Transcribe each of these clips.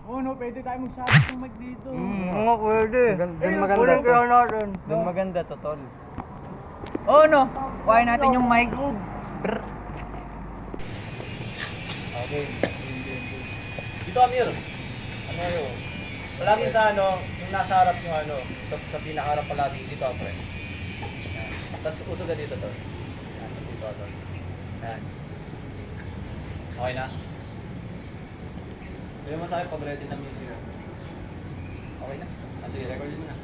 Oo, no, pwede tayo magsabit ng mic dito. Oo, pwede. Doon maganda Kunin to. kaya natin. Doon maganda to, tol. Oo, no. Kuhain natin yung mic. Okay. Dito, Amir. Ano yun? Palagi sa yung nasa harap yung sa pinakaharap palagi dito, pre. Yan. Tapos usog na dito, tol. Yan, tapos dito, tol. Yan. Okay na? Pwede mo sa akin pag ready na music. Okay na? Sige, recordin mo na.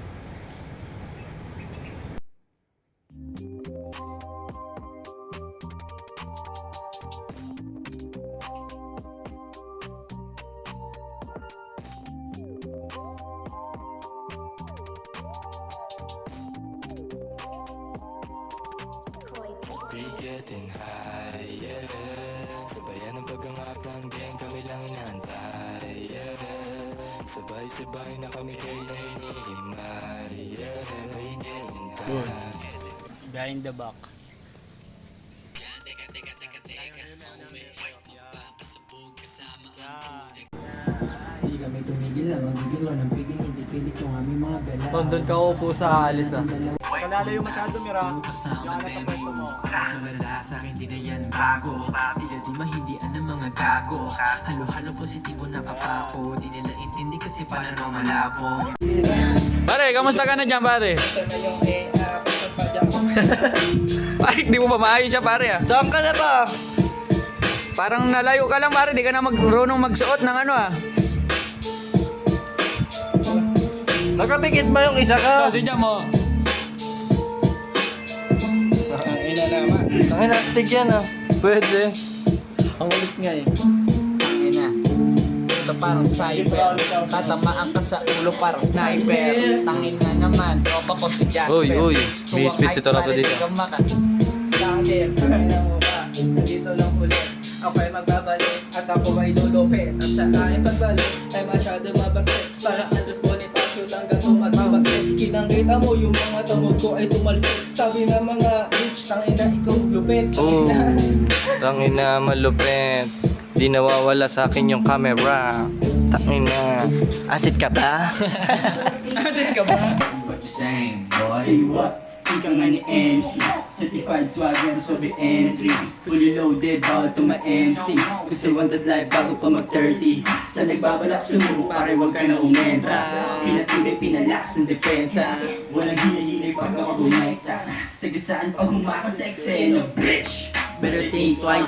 We getting higher, sabayan ang pag-angat ng gang, kami lang inaantay, yeah. Sabay-sabay na kami kay na hinihimay, yeah. We getting high. Behind the back. Hindi kami tumigil na mabigil, walang pigil, hindi pilit yung aming mga gala. Doon ka upo sa alis ah. Kalalayo masyado, Mira. Yung sa pwesto mo. Wala sa akin, di na yan bago. Di na di mahindian ng mga gago. Halo-halo positibo na kapako. Di nila intindi kasi pananaw malabo. Pare, kamusta ka na dyan, pare? Ay, di mo ba maayos siya, pare ah? Saan ka na ba? Parang nalayo ka lang, pare. Di ka na marunong magsuot ng ano ah. Nakapikit ba yung isa ka? So, sidya mo. Ina naman. Ang elastic yan ah. Pwede. Ang ulit nga eh. Ina. Ito parang cyber. Tatamaan ka sa ulo parang sniper. Tangin na naman. Tropa ko si Jasper. Uy. May speech ito na pa dito. Lager, kaya mo ba? Nandito lang ulit. Ako ay magbabalik at ako ay lulupit. At sa aking pagbalik ay masyado mabagsit. Para Andres Bonifacio lang gano'ng magbabagsit. Kinangkita mo yung mga tamod ko ay tumalsik. Sabi ng mga rich, tangina ikaw lupit. Oh, tangina malupit. Di nawawala sa akin yung camera. Tangina. Asit ka ba? Asin ka ba? What you saying, boy? Say what? Ika nga ni MC Certified swagger, so be entry Fully loaded, bawal to ma-empty Gusto wanted life bago pa mag-30 Sa nagbabalak sumuko, pare wag ka na umentra Pinatibay, pinalakas ng depensa Walang hinahilay pagka mabumekta Sagasaan pag humaka sa eksena, bitch Better think twice